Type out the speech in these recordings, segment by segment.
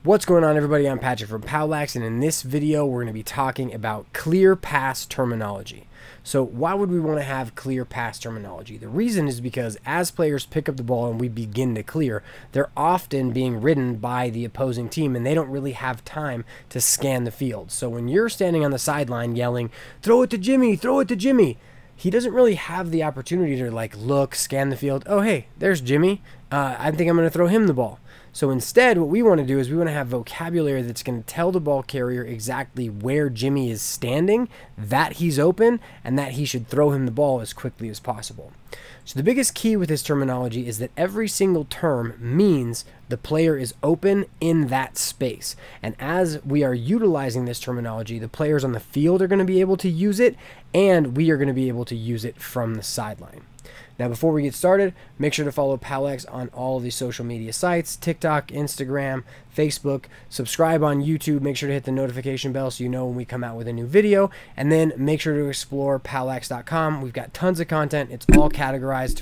What's going on, everybody? I'm Patrick from POWLAX, and in this video we're going to be talking about clear pass terminology. So why would we want to have clear pass terminology? The reason is because as players pick up the ball and we begin to clear, they're often being ridden by the opposing team and they don't really have time to scan the field. So when you're standing on the sideline yelling, "Throw it to Jimmy, throw it to Jimmy," he doesn't really have the opportunity to look, scan the field. Oh, hey, there's Jimmy. I think I'm going to throw him the ball. So instead, what we want to do is we want to have vocabulary that's going to tell the ball carrier exactly where Jimmy is standing, that he's open, and that he should throw him the ball as quickly as possible. So the biggest key with this terminology is that every single term means the player is open in that space. And as we are utilizing this terminology, the players on the field are going to be able to use it, and we are going to be able to use it from the sideline. Now, before we get started, make sure to follow POWLAX on all of these social media sites: TikTok, Instagram, Facebook. Subscribe on YouTube. Make sure to hit the notification bell so you know when we come out with a new video. And then make sure to explore POWLAX.com. We've got tons of content. It's all categorized.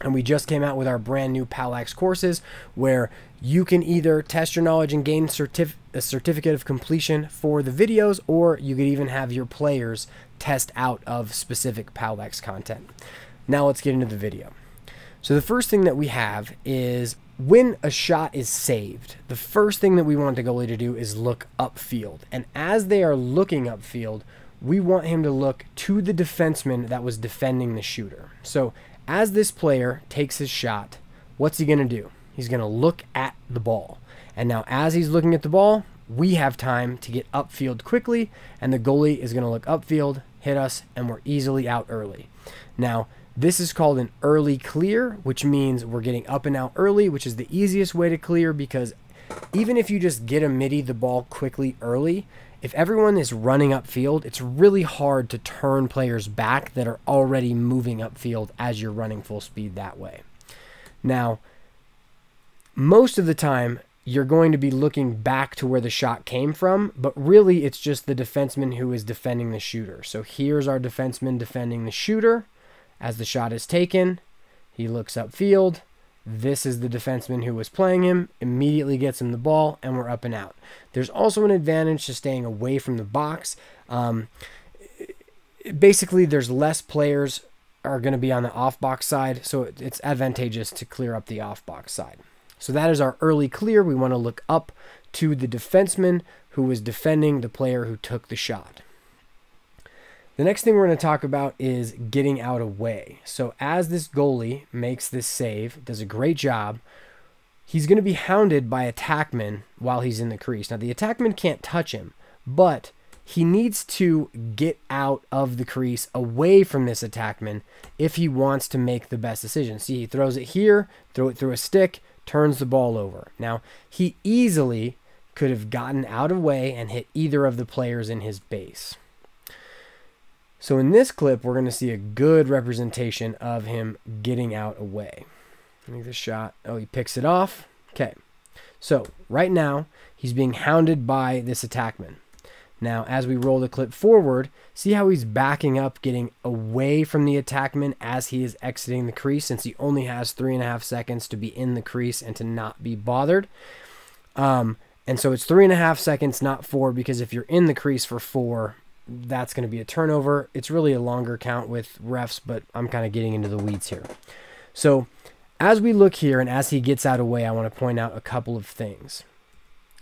And we just came out with our brand new POWLAX courses where you can either test your knowledge and gain a certificate of completion for the videos, or you could even have your players test out of specific POWLAX content. Now let's get into the video. So the first thing that we have is when a shot is saved, the first thing that we want the goalie to do is look upfield. And as they are looking upfield, we want him to look to the defenseman that was defending the shooter. So as this player takes his shot, what's he going to do? He's going to look at the ball. And now as he's looking at the ball, we have time to get upfield quickly, and the goalie is going to look upfield, hit us, and we're easily out early. Now, this is called an early clear, which means we're getting up and out early, which is the easiest way to clear, because even if you just get a midi the ball quickly early, if everyone is running upfield, it's really hard to turn players back that are already moving upfield as you're running full speed that way. Now, most of the time, you're going to be looking back to where the shot came from, but really it's just the defenseman who is defending the shooter. So here's our defenseman defending the shooter. As the shot is taken, he looks upfield. This is the defenseman who was playing him, immediately gets him the ball, and we're up and out. There's also an advantage to staying away from the box. Basically, there's less players are going to be on the off-box side, so it's advantageous to clear up the off-box side. So that is our early clear. We want to look up to the defenseman who was defending the player who took the shot. The next thing we're going to talk about is getting out away. So as this goalie makes this save, does a great job, he's going to be hounded by attackmen while he's in the crease. Now, the attackman can't touch him, but he needs to get out of the crease away from this attackman if he wants to make the best decision. See, he throws it here, throw it through a stick, turns the ball over. Now, he easily could have gotten out of the way and hit either of the players in his base. So in this clip, we're going to see a good representation of him getting out away. Make the shot. Oh, he picks it off. Okay. So right now, he's being hounded by this attackman. Now, as we roll the clip forward, see how he's backing up, getting away from the attackman as he is exiting the crease, since he only has 3.5 seconds to be in the crease and to not be bothered. And so it's 3.5 seconds, not 4, because if you're in the crease for 4, that's going to be a turnover. It's really a longer count with refs, but I'm kind of getting into the weeds here. So as we look here and as he gets out of the way, I want to point out a couple of things.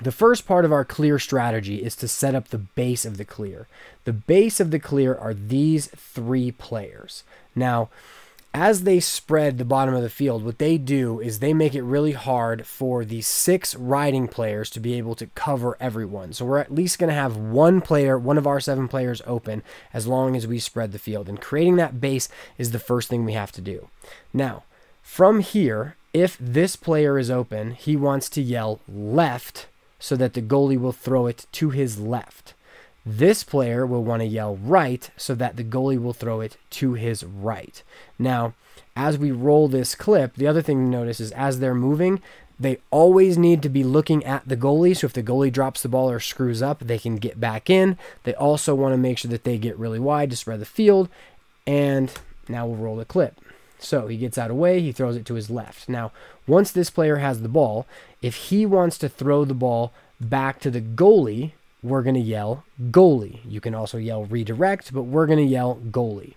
The first part of our clear strategy is to set up the base of the clear. The base of the clear are these 3 players. Now, as they spread the bottom of the field, what they do is they make it really hard for the 6 riding players to be able to cover everyone. So we're at least going to have one player, one of our 7 players open, as long as we spread the field. And creating that base is the first thing we have to do. Now, from here, if this player is open, he wants to yell left so that the goalie will throw it to his left. This player will want to yell right so that the goalie will throw it to his right. Now, as we roll this clip, the other thing to notice is as they're moving, they always need to be looking at the goalie. So if the goalie drops the ball or screws up, they can get back in. They also want to make sure that they get really wide to spread the field. And now we'll roll the clip. So he gets out of the way, he throws it to his left. Now, once this player has the ball, if he wants to throw the ball back to the goalie, we're going to yell goalie. You can also yell redirect, but we're going to yell goalie.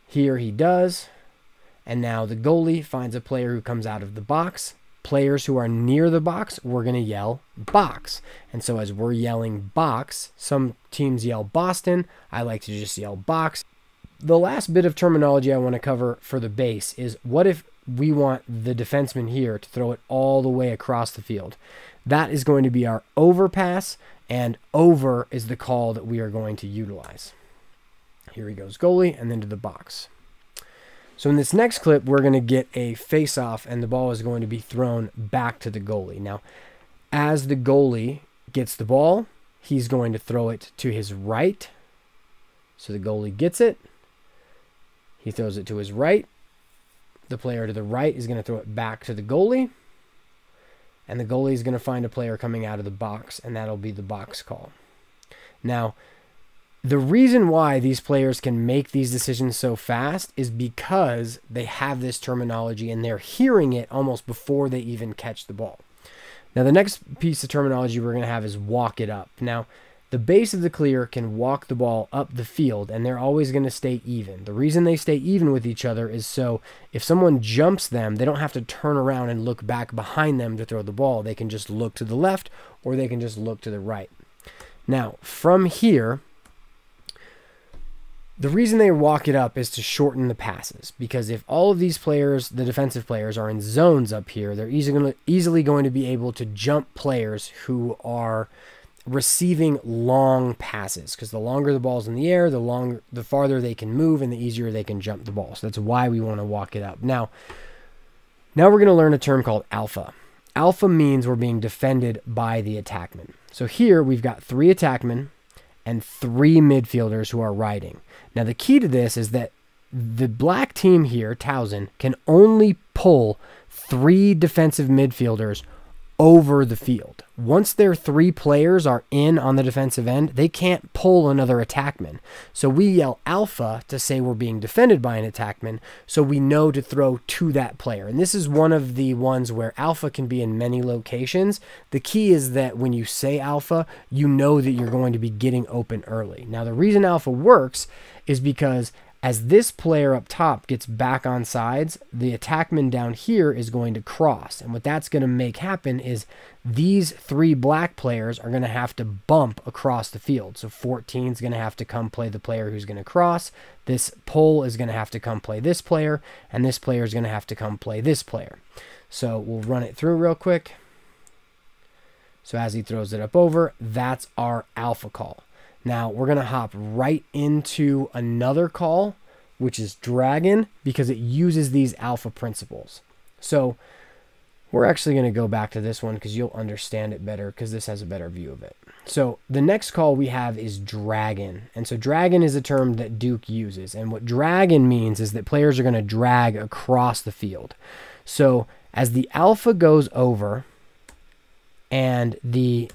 Here he does. And now the goalie finds a player who comes out of the box. Players who are near the box, we're going to yell box. And so as we're yelling box, some teams yell Boston. I like to just yell box. The last bit of terminology I want to cover for the base is, what if we want the defenseman here to throw it all the way across the field? That is going to be our overpass, and over is the call that we are going to utilize. Here he goes, goalie, and then to the box. So in this next clip, we're going to get a face-off, and the ball is going to be thrown back to the goalie. Now, as the goalie gets the ball, he's going to throw it to his right. So the goalie gets it. He throws it to his right. The player to the right is going to throw it back to the goalie. And the goalie is going to find a player coming out of the box, and that'll be the box call. Now, the reason why these players can make these decisions so fast is because they have this terminology and they're hearing it almost before they even catch the ball. Now, the next piece of terminology we're going to have is walk it up. Now, the base of the clear can walk the ball up the field, and they're always going to stay even. The reason they stay even with each other is so if someone jumps them, they don't have to turn around and look back behind them to throw the ball. They can just look to the left, or they can just look to the right. Now, from here, the reason they walk it up is to shorten the passes, because if all of these players, the defensive players, are in zones up here, they're easily going to be able to jump players who are receiving long passes, because the longer the ball's in the air, the farther they can move and the easier they can jump the ball. So that's why we want to walk it up. Now we're going to learn a term called alpha. Alpha means we're being defended by the attackman. So here we've got 3 attackmen and 3 midfielders who are riding. Now the key to this is that the black team here, Towson, can only pull 3 defensive midfielders over the field. Once their 3 players are in on the defensive end, they can't pull another attackman. So we yell alpha to say we're being defended by an attackman, so we know to throw to that player. And this is one of the ones where alpha can be in many locations. The key is that when you say alpha, you know that you're going to be getting open early. Now, the reason alpha works is because as this player up top gets back on sides, the attackman down here is going to cross. And what that's going to make happen is these 3 black players are going to have to bump across the field. So 14 is going to have to come play the player who's going to cross. This pull is going to have to come play this player. And this player is going to have to come play this player. So we'll run it through real quick. So as he throws it up over, that's our alpha call. Now we're going to hop right into another call, which is dragon, because it uses these alpha principles. So we're actually going to go back to this one because you'll understand it better, because this has a better view of it. So the next call we have is dragon. And so dragon is a term that Duke uses. And what dragon means is that players are going to drag across the field. So as the alpha goes over and the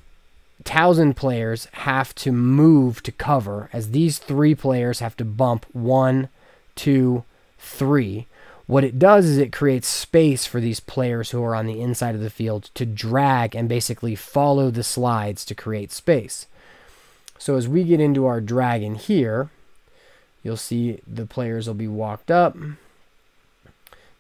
Towson players have to move to cover, as these 3 players have to bump 1, 2, 3. What it does is it creates space for these players who are on the inside of the field to drag and basically follow the slides to create space. So as we get into our dragon here, you'll see the players will be walked up.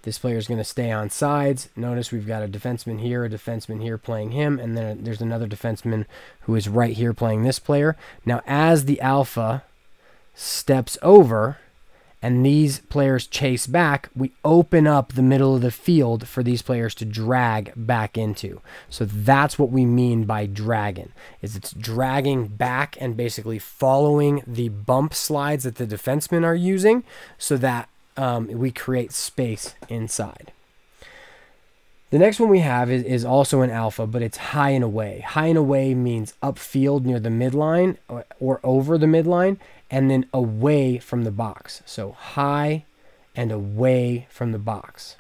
This player is going to stay on sides. Notice we've got a defenseman here playing him, and then there's another defenseman who is right here playing this player. Now, as the alpha steps over and these players chase back, we open up the middle of the field for these players to drag back into. So that's what we mean by dragon, is it's dragging back and basically following the bump slides that the defensemen are using so that we create space inside. The next one we have is also an alpha, but it's high and away. High and away means upfield near the midline or over the midline, and then away from the box. So high and away from the box.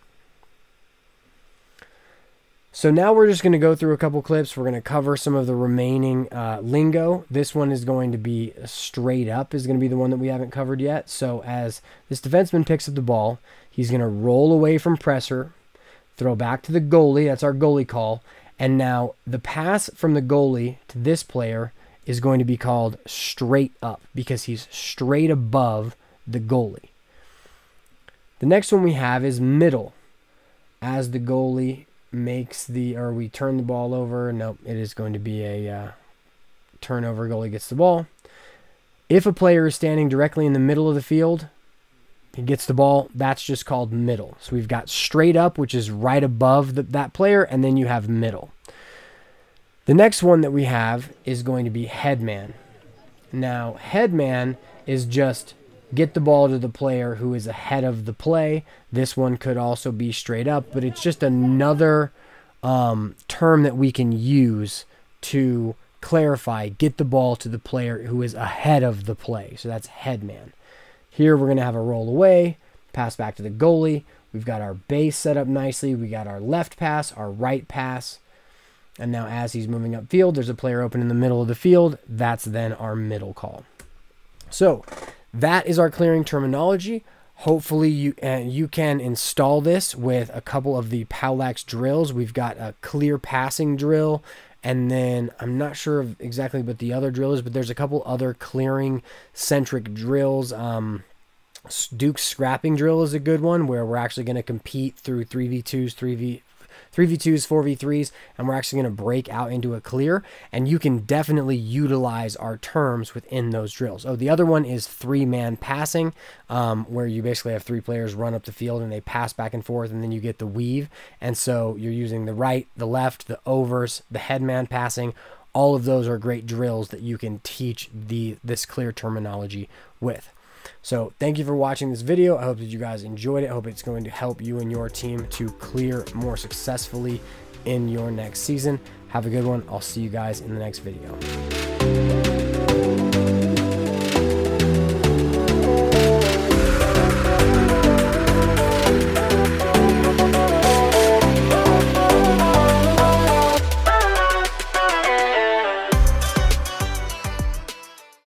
So now we're just going to go through a couple clips. We're going to cover some of the remaining lingo. This one is going to be straight up, is going to be the one that we haven't covered yet. So as this defenseman picks up the ball, he's going to roll away from pressure, throw back to the goalie. That's our goalie call. And now the pass from the goalie to this player is going to be called straight up because he's straight above the goalie. The next one we have is middle. As the goalie makes we turn the ball over. Nope, it is going to be a turnover. Goalie gets the ball. If a player is standing directly in the middle of the field, he gets the ball, that's just called middle. So we've got straight up, which is right above that player, and then you have middle. The next one that we have is going to be headman. Now, headman is just get the ball to the player who is ahead of the play. This one could also be straight up, but it's just another term that we can use to clarify get the ball to the player who is ahead of the play. So that's headman. Here we're going to have a roll away, pass back to the goalie. We've got our base set up nicely. We got our left pass, our right pass. And now as he's moving upfield, there's a player open in the middle of the field. That's then our middle call. So that is our clearing terminology. Hopefully you can install this with a couple of the POWLAX drills. We've got a clear passing drill. And then I'm not sure of exactly what the other drill is, but there's a couple other clearing-centric drills. Duke's scrapping drill is a good one where we're actually going to compete through 3v2s, 3v2s, 4v3s, and we're actually going to break out into a clear. And you can definitely utilize our terms within those drills. Oh, the other one is 3-man passing, where you basically have 3 players run up the field and they pass back and forth, and then you get the weave. And so you're using the right, the left, the overs, the headman passing. All of those are great drills that you can teach this clear terminology with. So thank you for watching this video. I hope that you guys enjoyed it. I hope it's going to help you and your team to clear more successfully in your next season. Have a good one. I'll see you guys in the next video.